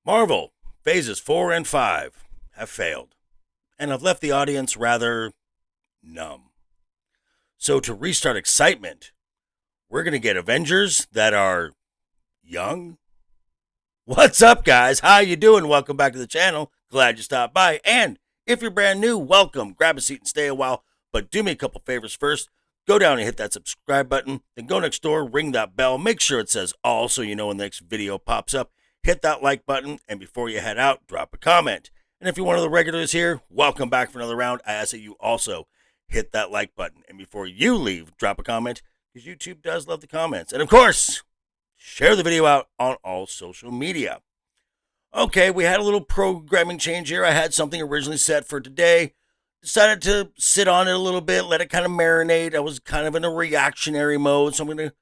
Marvel, phases 4 and 5 have failed and have left the audience rather numb. So to restart excitement, we're going to get Avengers that are young. What's up, guys? How you doing? Welcome back to the channel. Glad you stopped by. And if you're brand new, welcome. Grab a seat and stay a while. But do me a couple favors first. Go down and hit that subscribe button. Then go next door, ring that bell. Make sure it says all so you know when the next video pops up. Hit that like button. And before you head out, drop a comment. And if you're one of the regulars here, welcome back for another round. I ask that you also hit that like button. And before you leave, drop a comment, because YouTube does love the comments. And of course, share the video out on all social media. Okay, we had a little programming change here. I had something originally set for today. Decided to sit on it a little bit, let it kind of marinate. I was kind of in a reactionary mode, so I'm going to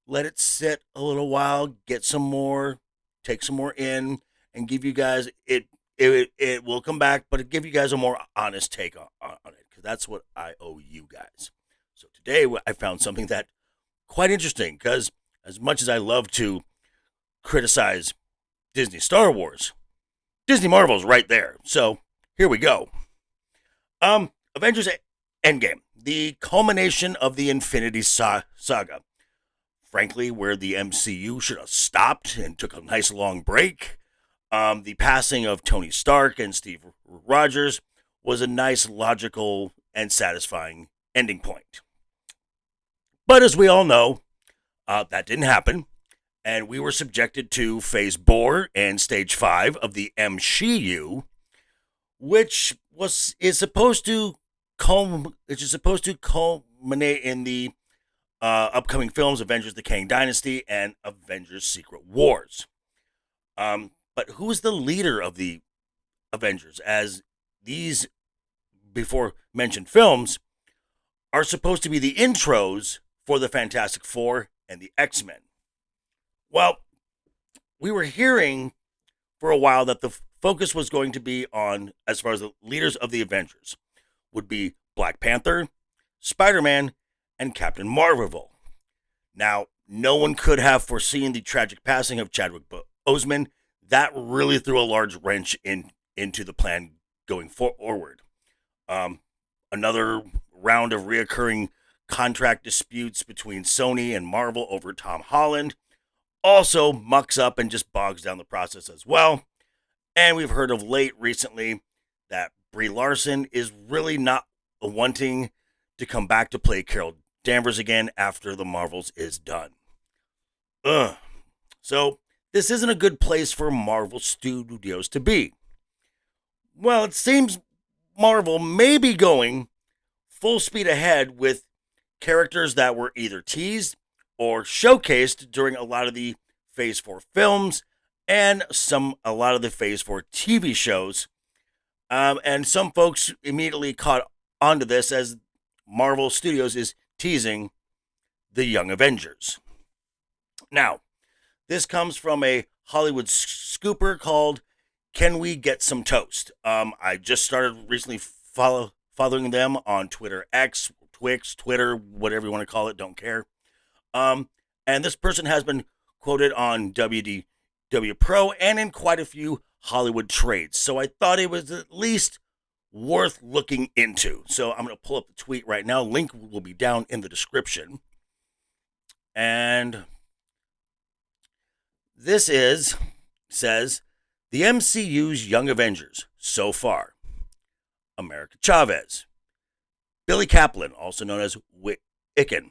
let it sit a little while, get some more, take some more in, and give you guys it will come back, but give you guys a more honest take on it, because that's what I owe you guys. So today I found something that quite interesting, because as much as I love to criticize Disney Star Wars, Disney Marvel's right there. So here we go. Avengers Endgame, the culmination of the Infinity Saga. Frankly, where the MCU should have stopped and took a nice long break. The passing of Tony Stark and Steve Rogers was a nice, logical, and satisfying ending point. But as we all know, that didn't happen, and we were subjected to Phase 4 and Stage 5 of the MCU, which is supposed to culminate in the upcoming films Avengers: The Kang Dynasty and Avengers: Secret Wars. But who's the leader of the Avengers, as these before mentioned films are supposed to be the intros for the Fantastic Four and the X-Men? Well, we were hearing for a while that the focus was going to be on, as far as the leaders of the Avengers, would be Black Panther, Spider-Man, and Captain Marvel. Now, no one could have foreseen the tragic passing of Chadwick Boseman. That really threw a large wrench into the plan going forward. Another round of reoccurring contract disputes between Sony and Marvel over Tom Holland also mucks up and just bogs down the process as well. And we've heard of recently that Brie Larson is really not wanting to come back to play Carol Danvers again after the Marvels is done. So this isn't a good place for Marvel Studios to be. Well, it seems Marvel may be going full speed ahead with characters that were either teased or showcased during a lot of the Phase 4 films and a lot of the Phase 4 TV shows. And some folks immediately caught onto this, as Marvel Studios is teasing the Young Avengers. Now, this comes from a Hollywood scooper called CanWeGetSomeToast. I just started recently following them on Twitter X, Twix, Twitter, whatever you want to call it, don't care. And this person has been quoted on WDW Pro and in quite a few Hollywood trades. So I thought it was at least worth looking into. So I'm going to pull up the tweet right now. Link will be down in the description. And this says, the MCU's Young Avengers so far: America Chavez, Billy Kaplan, also known as Wiccan,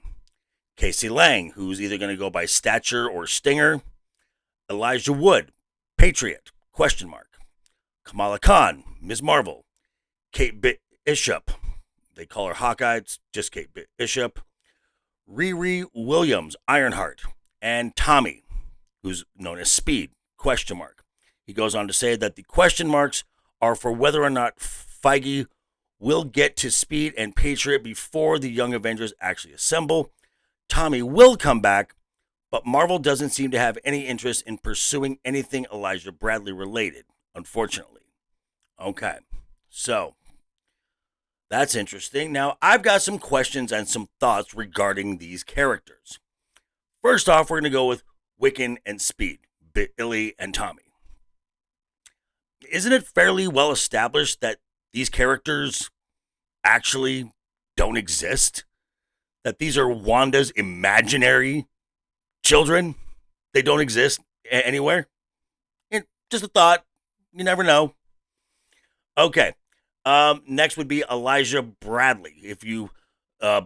Casey Lang, who's either going to go by Stature or Stinger, Elijah Wood, Patriot, ? Kamala Khan, Ms. Marvel, Kate Bishop, they call her Hawkeye, it's just Kate Bishop, Riri Williams, Ironheart, and Tommy, who's known as Speed, ? He goes on to say that the question marks are for whether or not Feige will get to Speed and Patriot before the Young Avengers actually assemble. Tommy will come back, but Marvel doesn't seem to have any interest in pursuing anything Elijah Bradley related, unfortunately. Okay, so that's interesting. Now, I've got some questions and some thoughts regarding these characters. First off, we're going to go with Wiccan and Speed, Billy and Tommy. isn't it fairly well established that these characters actually don't exist? That these are Wanda's imaginary children? They don't exist anywhere? Just a thought. You never know. Okay. Next would be Elijah Bradley. If you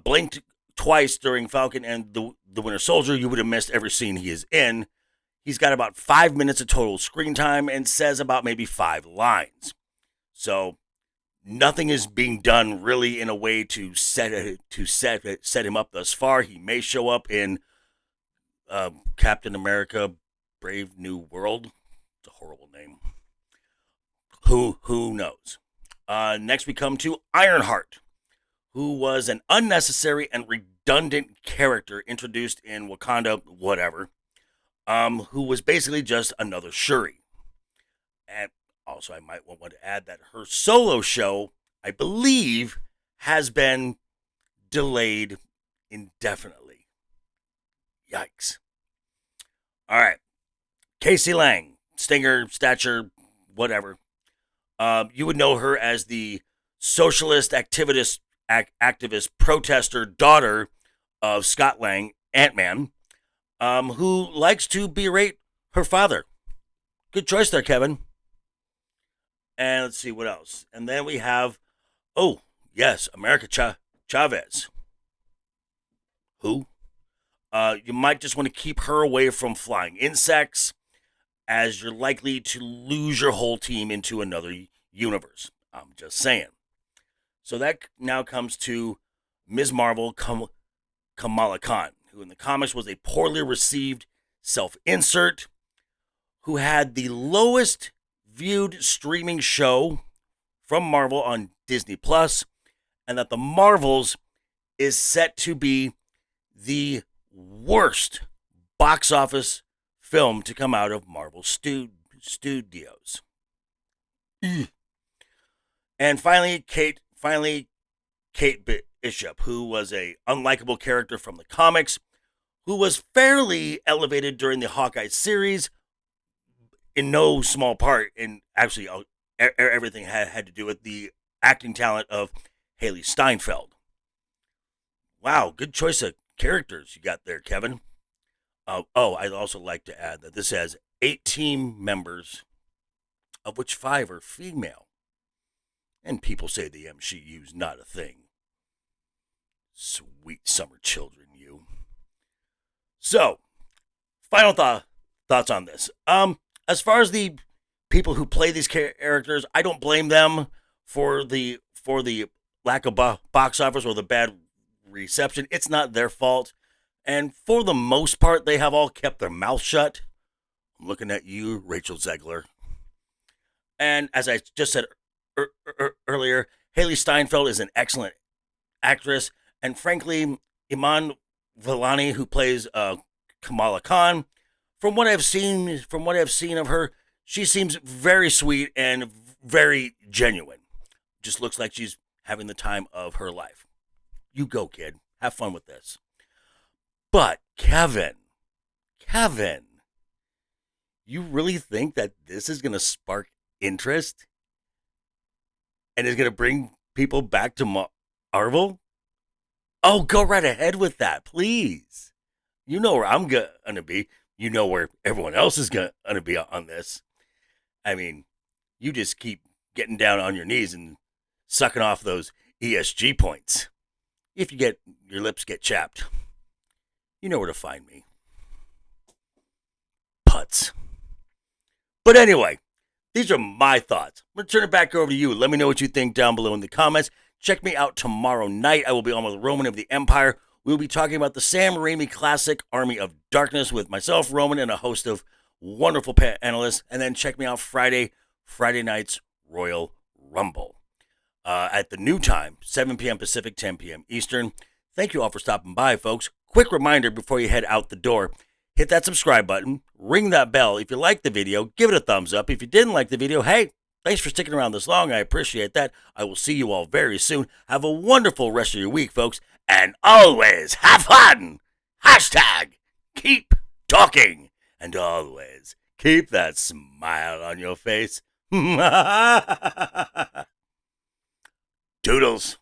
blinked twice during Falcon and the Winter Soldier, you would have missed every scene he is in. He's got about 5 minutes of total screen time and says about maybe 5 lines. So nothing is being done really in a way to set him up thus far. He may show up in Captain America: Brave New World. It's a horrible name. Who knows? Next we come to Ironheart, who was an unnecessary and redundant character introduced in Wakanda, whatever, who was basically just another Shuri. And also, I might want to add that her solo show, I believe, has been delayed indefinitely. Yikes. All right. Casey Lang, Stinger, Stature, whatever. You would know her as the socialist activist protester daughter of Scott Lang, Ant-Man, who likes to berate her father. Good choice there, Kevin. And let's see what else. And then we have, oh, yes, America Chavez. Who? You might just want to keep her away from flying insects, as you're likely to lose your whole team into another universe. I'm just saying. So that now comes to Ms. Marvel Kamala Khan, who in the comics was a poorly received self-insert, who had the lowest viewed streaming show from Marvel on Disney Plus, and that the Marvels is set to be the worst box office film to come out of Marvel Studios. And finally, Kate Bishop, who was a unlikable character from the comics, who was fairly elevated during the Hawkeye series, in no small part, and actually everything had to do with the acting talent of Haley Steinfeld. Wow, good choice of characters you got there, Kevin. I'd also like to add that this has 8 team members, of which 5 are female. And people say the MCU's not a thing. Sweet summer children, you. So, final thoughts on this. As far as the people who play these characters, I don't blame them for the lack of box office or the bad reception. It's not their fault. And for the most part, they have all kept their mouth shut. I'm looking at you, Rachel Zegler. And as I just said earlier, Haley Steinfeld is an excellent actress. And frankly, Iman Vellani, who plays Kamala Khan, from what I've seen of her, she seems very sweet and very genuine. Just looks like she's having the time of her life. You go, kid. Have fun with this. But Kevin, you really think that this is going to spark interest and is going to bring people back to Marvel? Oh, go right ahead with that, please. You know where I'm going to be. You know where everyone else is going to be on this. I mean, you just keep getting down on your knees and sucking off those ESG points. If your lips get chapped, you know where to find me. Putz. But anyway, these are my thoughts. I'm going to turn it back over to you. Let me know what you think down below in the comments. Check me out tomorrow night. I will be on with Roman of the Empire. We'll be talking about the Sam Raimi classic Army of Darkness with myself, Roman, and a host of wonderful panelists. And then check me out Friday night's Royal Rumble. At the new time, 7 p.m. Pacific, 10 p.m. Eastern. Thank you all for stopping by, folks. Quick reminder before you head out the door, hit that subscribe button, ring that bell. If you liked the video, give it a thumbs up. If you didn't like the video, hey, thanks for sticking around this long. I appreciate that. I will see you all very soon. Have a wonderful rest of your week, folks. And always have fun. Hashtag keep talking. And always keep that smile on your face. Toodles.